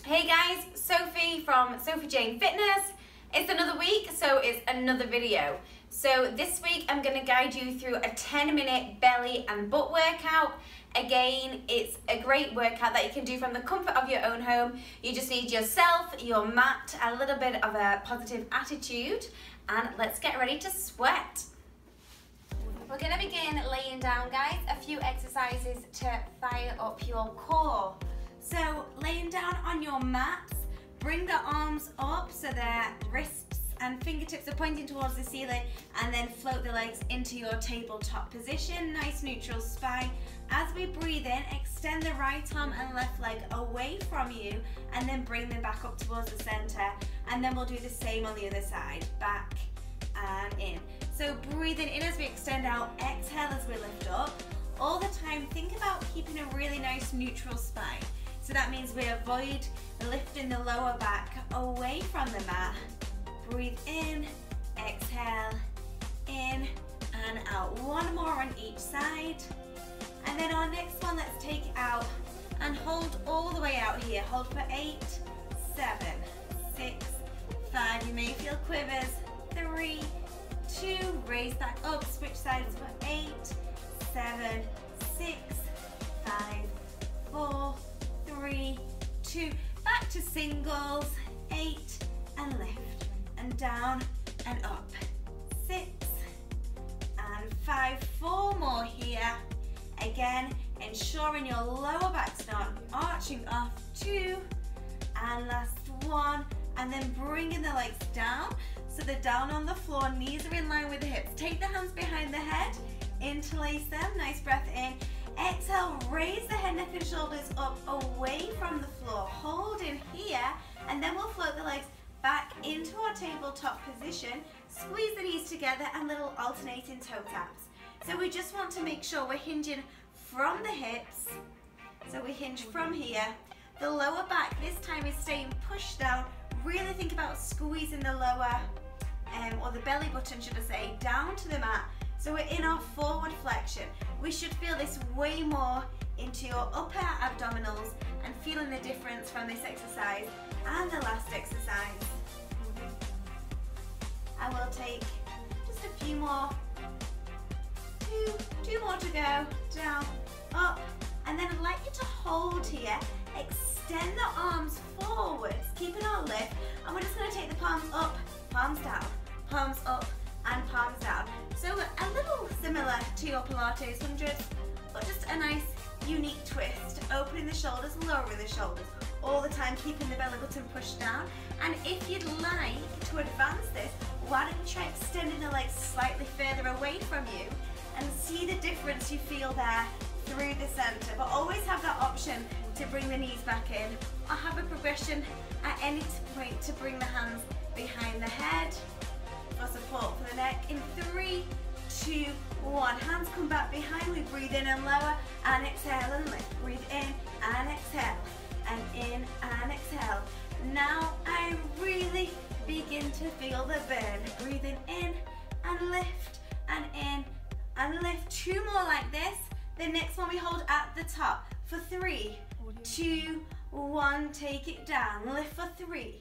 Hey guys, Sophie from Sophie Jane Fitness. It's another week, so it's another video. So this week I'm going to guide you through a 10-minute belly and butt workout. Again, it's a great workout that you can do from the comfort of your own home. You just need yourself, your mat, a little bit of a positive attitude, and let's get ready to sweat. We're going to begin laying down, guys, a few exercises to fire up your core. So laying down on your mats, bring the arms up so their wrists and fingertips are pointing towards the ceiling, and then float the legs into your tabletop position. Nice neutral spine. As we breathe in, extend the right arm and left leg away from you, and then bring them back up towards the center. And then we'll do the same on the other side, back and in. So breathing in as we extend out, exhale as we lift up. All the time, think about keeping a really nice neutral spine. So that means we avoid lifting the lower back away from the mat. Breathe in, exhale, in and out. One more on each side. And then our next one, let's take it out and hold all the way out here. Hold for 8, 7, 6, 5. You may feel quivers. 3, 2, raise back up, switch sides for 8, 7, 6, 5, 4, 3, 2, back to singles, 8, and lift, and down, and up, 6, and 5, 4 more here, again, ensuring your lower back's not arching off, 2, and last 1, and then bringing the legs down, so they're down on the floor, knees are in line with the hips, take the hands behind the head, interlace them, nice breath in. Exhale, raise the head, neck and shoulders up away from the floor. Hold in here, and then we'll float the legs back into our tabletop position. Squeeze the knees together and little alternating toe taps. So we just want to make sure we're hinging from the hips. So we hinge from here. The lower back this time is staying pushed down. Really think about squeezing the lower, or the belly button should I say, down to the mat. So we're in our forward flexion. We should feel this way more into your upper abdominals and feeling the difference from this exercise and the last exercise. I will take just a few more. Two more to go. Down, up, and then I'd like you to hold here. Extend the arms forwards, keeping our lift, and we're just going to take the palms up, palms down, palms up, and palms down. So a little similar to your Pilates 100, but just a nice unique twist. Opening the shoulders, lowering the shoulders, all the time keeping the belly button pushed down. And if you'd like to advance this, why don't you try extending the legs slightly further away from you and see the difference you feel there through the center. But always have that option to bring the knees back in, or have a progression at any point to bring the hands behind the head for support for the neck. In 3, 2, 1. Hands come back behind. We breathe in and lower, and exhale and lift. Breathe in and exhale, and in and exhale. Now I really begin to feel the burn. Breathing in and lift, and in and lift. 2 more like this. The next one we hold at the top for 3, 2, 1. Take it down. Lift for 3,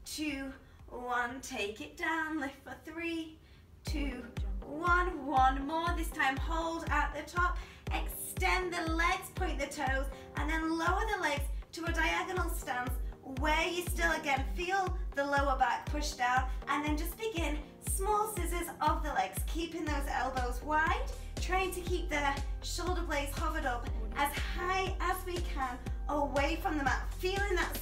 2, 1, take it down, lift for 3, 2, 1, 1 more, this time hold at the top, extend the legs, point the toes, and then lower the legs to a diagonal stance where you still again feel the lower back push down, and then just begin small scissors of the legs, keeping those elbows wide, trying to keep the shoulder blades hovered up as high as we can away from the mat, feeling that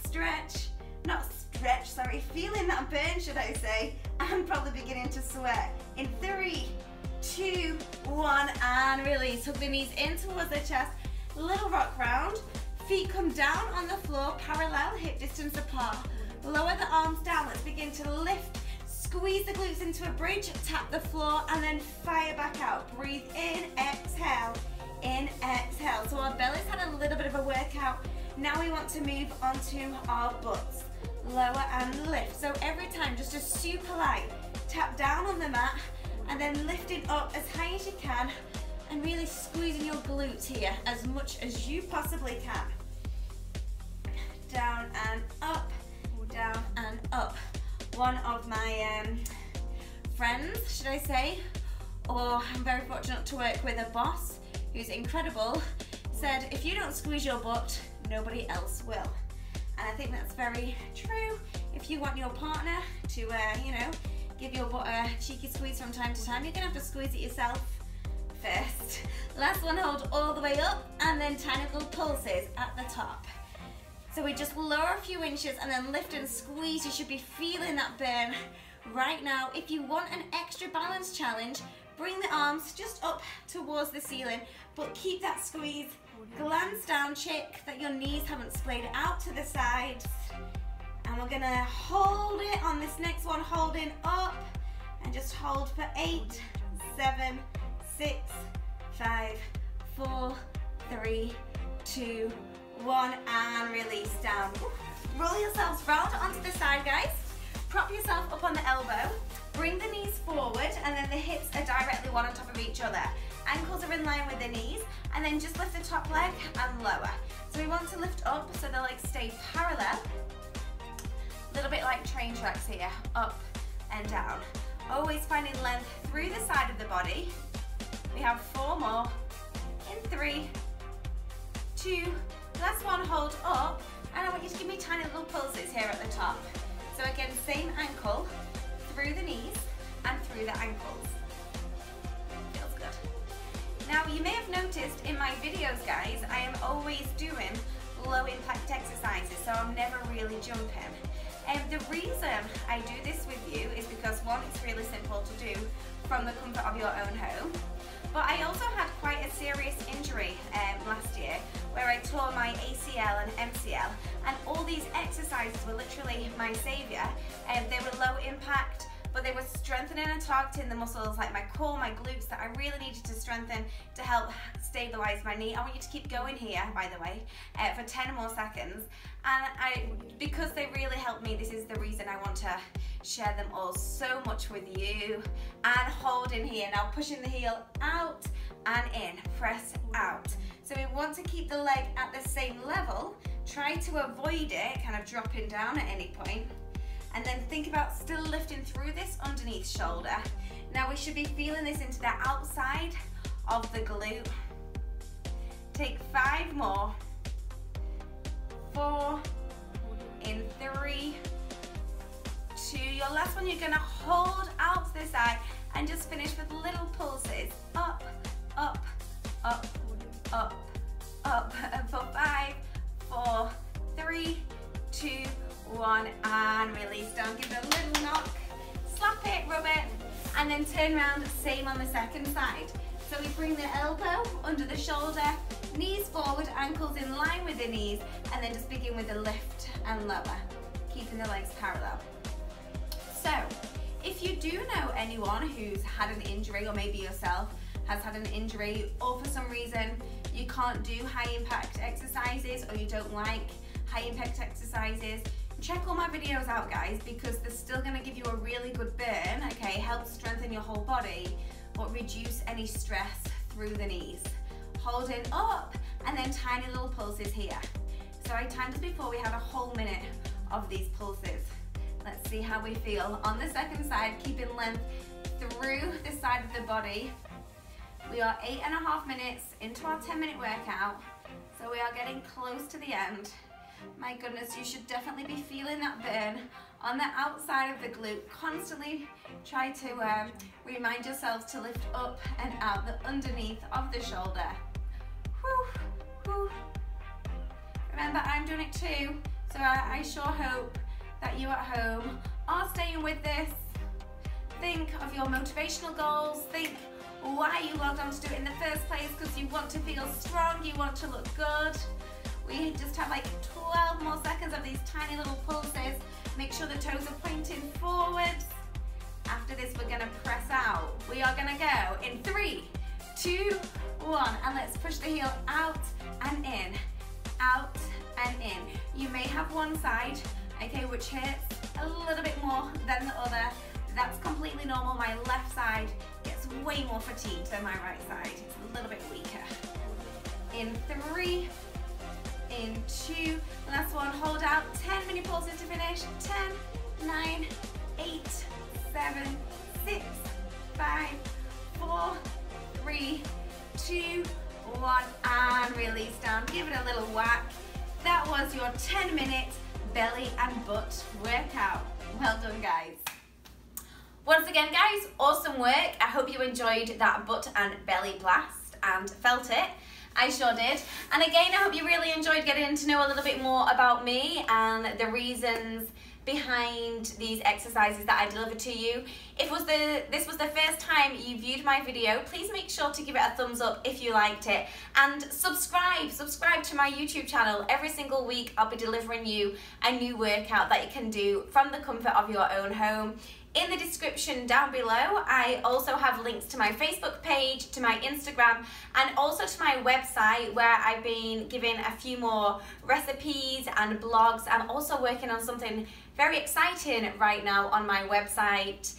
feeling that burn, should I say, and probably beginning to sweat. In 3, 2, 1, and release. Hug the knees in towards the chest, little rock round. Feet come down on the floor, parallel, hip distance apart. Lower the arms down, let's begin to lift. Squeeze the glutes into a bridge, tap the floor, and then fire back out. Breathe in, exhale, so our belly's had a little bit of a workout. Now we want to move onto our butts. Lower and lift. So every time, just a super light. Tap down on the mat, and then lifting up as high as you can, and really squeezing your glutes here as much as you possibly can. down and up, down and up. One of my friends, should I say, or I'm very fortunate to work with a boss who's incredible, said if you don't squeeze your butt, nobody else will. And I think that's very true. If you want your partner to, you know, give your butt a cheeky squeeze from time to time, you're gonna have to squeeze it yourself first. Last one, hold all the way up, and then tiny little pulses at the top. So we just lower a few inches and then lift and squeeze. You should be feeling that burn right now. If you want an extra balance challenge, bring the arms just up towards the ceiling, but keep that squeeze. Glance down, check that your knees haven't splayed out to the sides. And we're gonna hold it on this next one, holding up, and just hold for 8, 7, 6, 5, 4, 3, 2, 1, and release down. Roll yourselves round onto the side, guys. Prop yourself up on the elbow. Bring the knees forward, and then the hips are directly one on top of each other. Ankles are in line with the knees, and then just lift the top leg and lower. So we want to lift up so the legs stay parallel. A little bit like train tracks here, up and down. Always finding length through the side of the body. We have 4 more. In 3, 2, last one, hold up. And I want you to give me tiny little pulses here at the top. So again, same ankle, through the knees and through the ankles. Feels good. Now you may have noticed in my videos, guys, I am always doing low impact exercises, so I'm never really jumping. And the reason I do this with you is because, one, it's really simple to do from the comfort of your own home. But I also had quite a serious injury last year where I tore my ACL and MCL, and all these exercises were literally my saviour. They were low impact, but they were strengthening and targeting the muscles like my core, my glutes, that I really needed to strengthen to help stabilize my knee. I want you to keep going here, by the way, for 10 more seconds. And because they really helped me, this is the reason I want to share them all so much with you. And hold in here. Now pushing the heel out and in, press out. So we want to keep the leg at the same level. Try to avoid it kind of dropping down at any point. And then think about still lifting through this underneath shoulder. Now we should be feeling this into the outside of the glute. Take 5 more. 4, in 3, 2, your last one, you're gonna hold out to the side and just finish with little pulses. Up, up, up, up, up, and for 5, 4, 3, 2, 1, and release down. Give it a little knock, slap it, rub it, and then turn around, same on the second side. So we bring the elbow under the shoulder, knees forward, ankles in line with the knees, and then just begin with the lift and lower, keeping the legs parallel. So, if you do know anyone who's had an injury, or maybe yourself has had an injury, or for some reason you can't do high impact exercises, or you don't like high impact exercises, check all my videos out, guys, because they're still gonna give you a really good burn, okay, help strengthen your whole body, but reduce any stress through the knees. Holding up, and then tiny little pulses here. So I timed it before, we have a whole minute of these pulses. Let's see how we feel. On the second side, keeping length through the side of the body. We are 8.5 minutes into our 10-minute workout, so we are getting close to the end. My goodness, you should definitely be feeling that burn on the outside of the glute. Constantly try to remind yourselves to lift up and out the underneath of the shoulder. Whew, whew. Remember, I'm doing it too, so I sure hope that you at home are staying with this. Think of your motivational goals. Think why you logged on to do it in the first place, because you want to feel strong, you want to look good. We just have like 12 more seconds of these tiny little pulses. Make sure the toes are pointing forwards. After this, we're gonna press out. We are gonna go in 3, 2, 1, and let's push the heel out and in, out and in. You may have one side, okay, which hurts a little bit more than the other. That's completely normal. My left side gets way more fatigued than my right side. It's a little bit weaker. In 3, in 2, last one, hold out, 10 mini pulses to finish, 10, 9, 8, 7, 6, 5, 4, 3, 2, 1, and release down. Give it a little whack. That was your 10-minute belly and butt workout. Well done, guys. Once again, guys, awesome work. I hope you enjoyed that butt and belly blast and felt it. I sure did. And again, I hope you really enjoyed getting to know a little bit more about me and the reasons behind these exercises that I deliver to you. If this was the first time you viewed my video, please make sure to give it a thumbs up if you liked it, and subscribe to my YouTube channel. Every single week I'll be delivering you a new workout that you can do from the comfort of your own home. In the description down below, I also have links to my Facebook page, to my Instagram, and also to my website, where I've been giving a few more recipes and blogs. I'm also working on something very exciting right now on my website.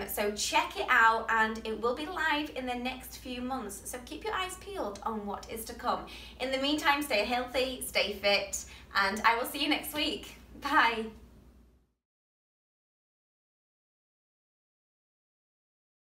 So check it out, and it will be live in the next few months. So keep your eyes peeled on what is to come. In the meantime, stay healthy, stay fit, and I will see you next week. Bye.